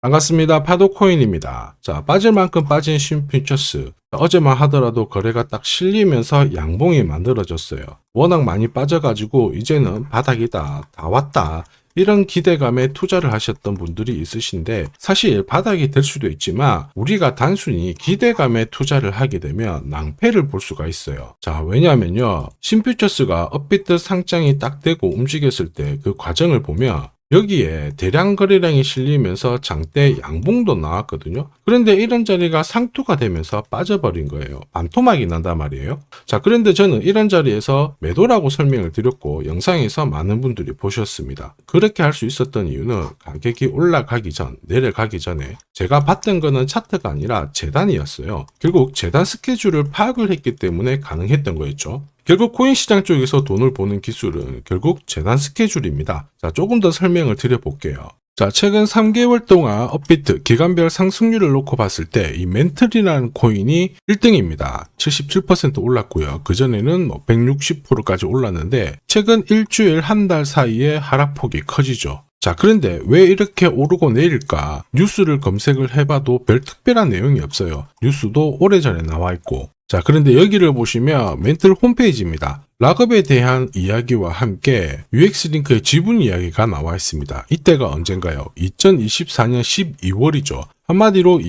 반갑습니다. 파도코인입니다. 자, 빠질 만큼 빠진 신퓨처스. 어제만 하더라도 거래가 딱 실리면서 양봉이 만들어졌어요. 워낙 많이 빠져가지고 이제는 바닥이다, 다 왔다. 이런 기대감에 투자를 하셨던 분들이 있으신데 사실 바닥이 될 수도 있지만 우리가 단순히 기대감에 투자를 하게 되면 낭패를 볼 수가 있어요. 자, 왜냐면요. 신퓨처스가 업비트 상장이 딱 되고 움직였을 때 그 과정을 보면 여기에 대량 거래량이 실리면서 장대 양봉도 나왔거든요. 그런데 이런 자리가 상투가 되면서 빠져버린 거예요. 반토막이 난단 말이에요. 자, 그런데 저는 이런 자리에서 매도라고 설명을 드렸고 영상에서 많은 분들이 보셨습니다. 그렇게 할 수 있었던 이유는 가격이 올라가기 전, 내려가기 전에 제가 봤던 거는 차트가 아니라 재단이었어요. 결국 재단 스케줄을 파악을 했기 때문에 가능했던 거였죠. 결국 코인 시장 쪽에서 돈을 버는 기술은 결국 재단 스케줄입니다. 자, 조금 더 설명을 드려볼게요. 자, 최근 3개월 동안 업비트 기간별 상승률을 놓고 봤을 때 이 멘틀이라는 코인이 1등입니다. 77% 올랐고요. 그전에는 160%까지 올랐는데 최근 일주일 한 달 사이에 하락폭이 커지죠. 자, 그런데 왜 이렇게 오르고 내릴까? 뉴스를 검색을 해봐도 별 특별한 내용이 없어요. 뉴스도 오래전에 나와 있고. 자, 그런데 여기를 보시면 멘틀 홈페이지입니다. 락업에 대한 이야기와 함께 UX링크의 지분 이야기가 나와 있습니다. 이때가 언젠가요? 2024년 12월이죠. 한마디로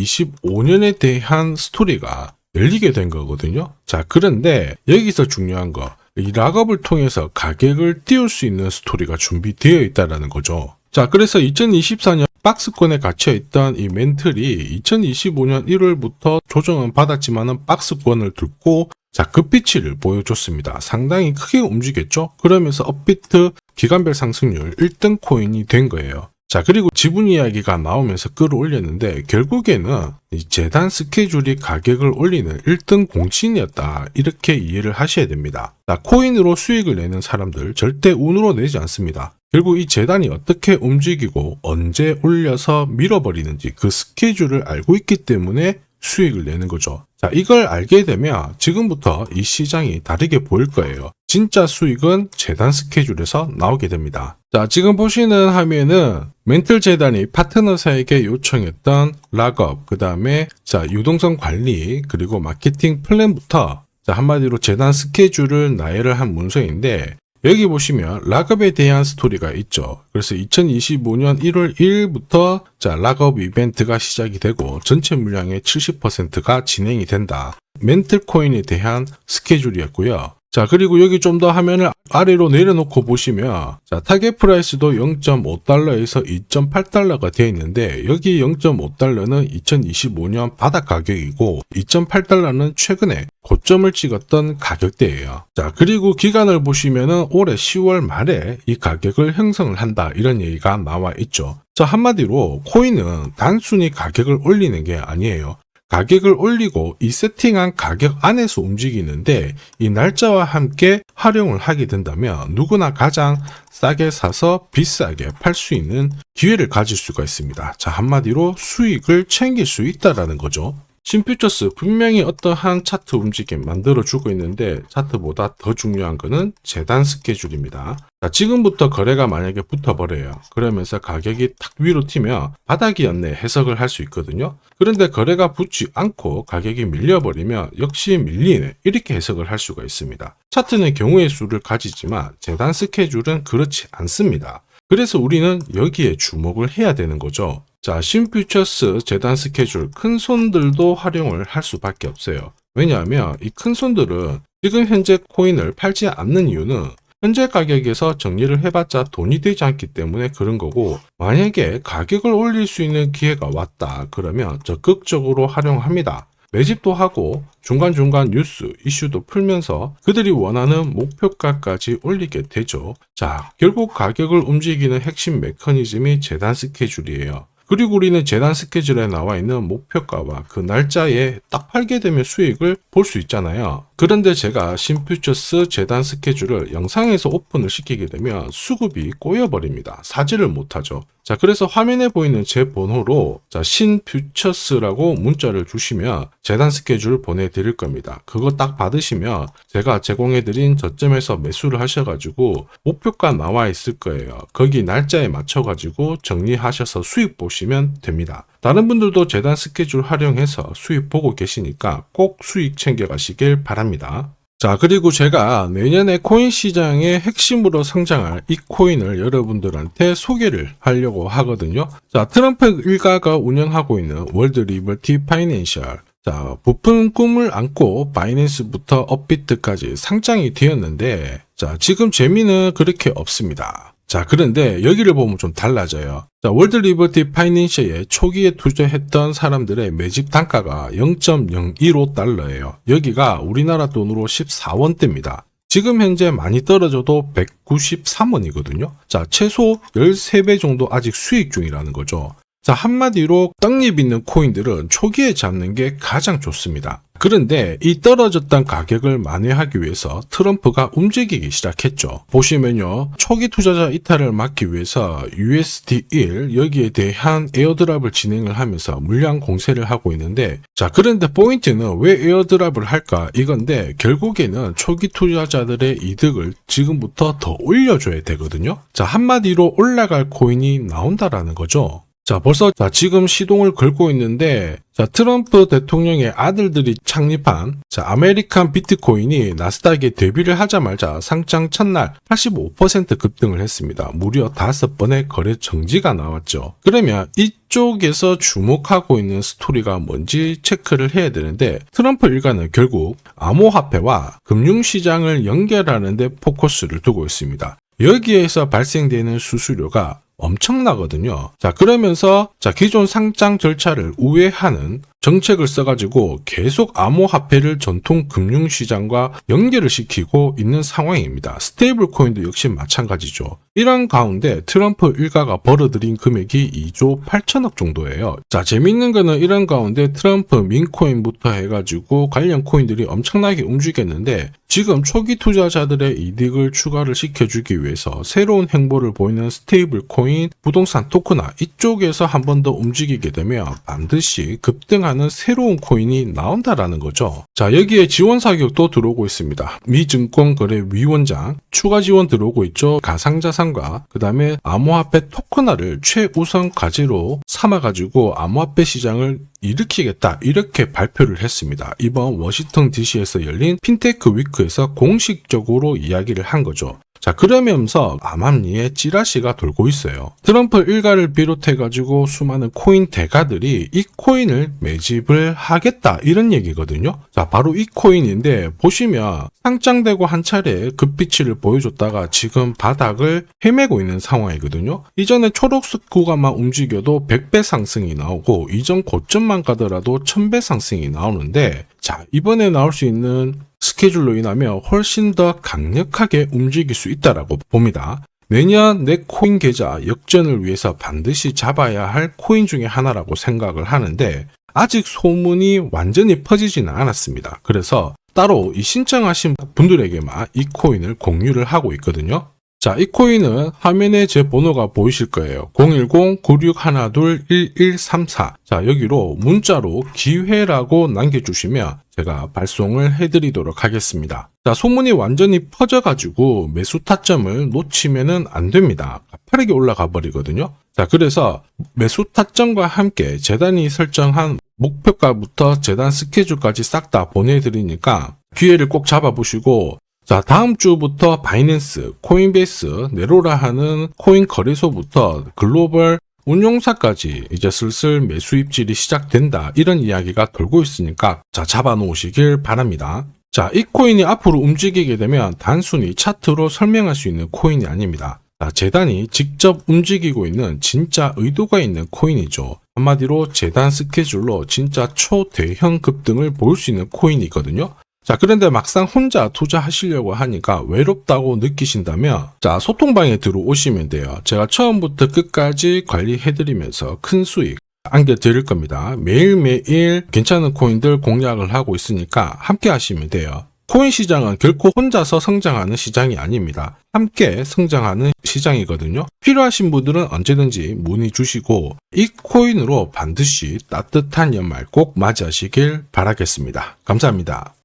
2025년에 대한 스토리가 열리게 된 거거든요. 자, 그런데 여기서 중요한 거, 이 락업을 통해서 가격을 띄울 수 있는 스토리가 준비되어 있다는 거죠. 자, 그래서 2024년 박스권에 갇혀있던 이 멘틀이 2025년 1월부터 조정은 받았지만은 박스권을 뚫고 자, 급비치를 보여줬습니다. 상당히 크게 움직였죠? 그러면서 업비트 기간별 상승률 1등 코인이 된 거예요. 자, 그리고 지분 이야기가 나오면서 끌어올렸는데 결국에는 이 재단 스케줄이 가격을 올리는 1등 공신이었다. 이렇게 이해를 하셔야 됩니다. 자, 코인으로 수익을 내는 사람들 절대 운으로 내지 않습니다. 결국 이 재단이 어떻게 움직이고 언제 올려서 밀어버리는지 그 스케줄을 알고 있기 때문에 수익을 내는 거죠. 자, 이걸 알게 되면 지금부터 이 시장이 다르게 보일 거예요. 진짜 수익은 재단 스케줄에서 나오게 됩니다. 자, 지금 보시는 화면은 멘틀 재단이 파트너사에게 요청했던 락업, 그 다음에 자, 유동성 관리, 그리고 마케팅 플랜부터 자, 한마디로 재단 스케줄을 나열을 한 문서인데 여기 보시면 락업에 대한 스토리가 있죠. 그래서 2025년 1월 1일부터 자, 락업 이벤트가 시작이 되고 전체 물량의 70%가 진행이 된다. 멘틀 코인에 대한 스케줄이었고요. 자, 그리고 여기 좀 더 화면을 아래로 내려놓고 보시면 자, 타겟 프라이스도 0.5달러에서 2.8달러가 되어 있는데 여기 0.5달러는 2025년 바닥 가격이고 2.8달러는 최근에 고점을 찍었던 가격대예요. 자, 그리고 기간을 보시면은 올해 10월 말에 이 가격을 형성을 한다. 이런 얘기가 나와 있죠. 자, 한마디로 코인은 단순히 가격을 올리는 게 아니에요. 가격을 올리고 이 세팅한 가격 안에서 움직이는데 이 날짜와 함께 활용을 하게 된다면 누구나 가장 싸게 사서 비싸게 팔 수 있는 기회를 가질 수가 있습니다. 자, 한마디로 수익을 챙길 수 있다라는 거죠. 신퓨처스 분명히 어떠한 차트 움직임 만들어주고 있는데 차트보다 더 중요한 거는 재단 스케줄입니다. 자, 지금부터 거래가 만약에 붙어버려요. 그러면서 가격이 탁 위로 튀면 바닥이었네 해석을 할 수 있거든요. 그런데 거래가 붙지 않고 가격이 밀려버리면 역시 밀리네 이렇게 해석을 할 수가 있습니다. 차트는 경우의 수를 가지지만 재단 스케줄은 그렇지 않습니다. 그래서 우리는 여기에 주목을 해야 되는 거죠. 자, 신퓨처스 재단 스케줄 큰 손들도 활용을 할 수밖에 없어요. 왜냐하면 이 큰 손들은 지금 현재 코인을 팔지 않는 이유는 현재 가격에서 정리를 해봤자 돈이 되지 않기 때문에 그런 거고 만약에 가격을 올릴 수 있는 기회가 왔다 그러면 적극적으로 활용합니다. 매집도 하고 중간중간 뉴스, 이슈도 풀면서 그들이 원하는 목표가까지 올리게 되죠. 자, 결국 가격을 움직이는 핵심 메커니즘이 재단 스케줄이에요. 그리고 우리는 재단 스케줄에 나와 있는 목표가와 그 날짜에 딱 팔게 되면 수익을 볼 수 있잖아요. 그런데 제가 신퓨처스 재단 스케줄을 영상에서 오픈을 시키게 되면 수급이 꼬여버립니다. 사지를 못하죠. 자, 그래서 화면에 보이는 제 번호로 신퓨처스라고 문자를 주시면 재단 스케줄 보내드릴 겁니다. 그거 딱 받으시면 제가 제공해드린 저점에서 매수를 하셔가지고 목표가 나와 있을 거예요. 거기 날짜에 맞춰가지고 정리하셔서 수익 보시면 됩니다. 다른 분들도 재단 스케줄 활용해서 수익 보고 계시니까 꼭 수익 챙겨가시길 바랍니다. 자, 그리고 제가 내년에 코인 시장의 핵심으로 성장할 이 코인을 여러분들한테 소개를 하려고 하거든요. 자, 트럼프 일가가 운영하고 있는 월드 리버티 파이낸셜. 자, 부푼 꿈을 안고 바이낸스부터 업비트까지 상장이 되었는데, 자, 지금 재미는 그렇게 없습니다. 자, 그런데 여기를 보면 좀 달라져요. 자, 월드 리버티 파이낸셜에 초기에 투자했던 사람들의 매집 단가가 0.015달러예요. 여기가 우리나라 돈으로 14원대입니다. 지금 현재 많이 떨어져도 193원이거든요. 자, 최소 13배 정도 아직 수익 중이라는 거죠. 자, 한마디로 떡잎 있는 코인들은 초기에 잡는 게 가장 좋습니다. 그런데 이 떨어졌던 가격을 만회하기 위해서 트럼프가 움직이기 시작했죠. 보시면요, 초기 투자자 이탈을 막기 위해서 USD1 여기에 대한 에어드랍을 진행을 하면서 물량 공세를 하고 있는데, 자, 그런데 포인트는 왜 에어드랍을 할까 이건데, 결국에는 초기 투자자들의 이득을 지금부터 더 올려줘야 되거든요. 자, 한마디로 올라갈 코인이 나온다라는 거죠. 자, 벌써 지금 시동을 걸고 있는데, 자, 트럼프 대통령의 아들들이 창립한 아메리칸 비트코인이 나스닥에 데뷔를 하자마자 상장 첫날 85% 급등을 했습니다. 무려 5번의 거래 정지가 나왔죠. 그러면 이쪽에서 주목하고 있는 스토리가 뭔지 체크를 해야 되는데, 트럼프 일가는 결국 암호화폐와 금융시장을 연결하는 데 포커스를 두고 있습니다. 여기에서 발생되는 수수료가 엄청나거든요. 자, 그러면서 기존 상장 절차를 우회하는 정책을 써가지고 계속 암호화폐를 전통 금융시장과 연결을 시키고 있는 상황입니다. 스테이블 코인도 역시 마찬가지죠. 이런 가운데 트럼프 일가가 벌어들인 금액이 2조 8천억 정도예요. 자, 재밌는 거는 이런 가운데 트럼프 민코인부터 해가지고 관련 코인들이 엄청나게 움직였는데, 지금 초기 투자자들의 이득을 추가를 시켜주기 위해서 새로운 행보를 보이는 스테이블 코인, 부동산 토크나 이쪽에서 한 번 더 움직이게 되면 반드시 급등하는 새로운 코인이 나온다라는 거죠. 자, 여기에 지원 사격도 들어오고 있습니다. 미 증권거래위원장 추가 지원 들어오고 있죠. 가상자산과 그 다음에 암호화폐 토큰화를 최우선 과제로 삼아가지고 암호화폐 시장을 일으키겠다, 이렇게 발표를 했습니다. 이번 워싱턴 DC에서 열린 핀테크 위크에서 공식적으로 이야기를 한 거죠. 자, 그러면서 암암리에 찌라시가 돌고 있어요. 트럼프 일가를 비롯해가지고 수많은 코인 대가들이 이 코인을 매집을 하겠다, 이런 얘기거든요. 자, 바로 이 코인인데, 보시면 상장되고 한 차례 급비치를 보여줬다가 지금 바닥을 헤매고 있는 상황이거든요. 이전에 초록색 구간만 움직여도 100배 상승이 나오고, 이전 고점만 가더라도 1000배 상승이 나오는데, 자, 이번에 나올 수 있는 스케줄로 인하면 훨씬 더 강력하게 움직일 수 있다라고 봅니다. 내년 내 코인 계좌 역전을 위해서 반드시 잡아야 할 코인 중에 하나라고 생각을 하는데, 아직 소문이 완전히 퍼지지는 않았습니다. 그래서 따로 이 신청하신 분들에게만 이 코인을 공유를 하고 있거든요. 자, 이 코인은 화면에 제 번호가 보이실 거예요. 010-9612-1134. 자, 여기로 문자로 기회라고 남겨주시면 제가 발송을 해드리도록 하겠습니다. 자, 소문이 완전히 퍼져가지고 매수 타점을 놓치면은 안 됩니다. 가파르게 올라가 버리거든요. 자, 그래서 매수 타점과 함께 재단이 설정한 목표가부터 재단 스케줄까지 싹 다 보내드리니까 기회를 꼭 잡아보시고, 자, 다음 주부터 바이낸스, 코인베이스, 네로라 하는 코인 거래소부터 글로벌 운용사까지 이제 슬슬 매수 입질이 시작된다, 이런 이야기가 돌고 있으니까 자, 잡아 놓으시길 바랍니다. 자, 이 코인이 앞으로 움직이게 되면 단순히 차트로 설명할 수 있는 코인이 아닙니다. 자, 재단이 직접 움직이고 있는 진짜 의도가 있는 코인이죠. 한마디로 재단 스케줄로 진짜 초대형 급등을 볼 수 있는 코인이거든요. 자, 그런데 막상 혼자 투자하시려고 하니까 외롭다고 느끼신다면, 자, 소통방에 들어오시면 돼요. 제가 처음부터 끝까지 관리해드리면서 큰 수익 안겨드릴 겁니다. 매일매일 괜찮은 코인들 공략을 하고 있으니까 함께 하시면 돼요. 코인 시장은 결코 혼자서 성장하는 시장이 아닙니다. 함께 성장하는 시장이거든요. 필요하신 분들은 언제든지 문의 주시고 이 코인으로 반드시 따뜻한 연말 꼭 맞이하시길 바라겠습니다. 감사합니다.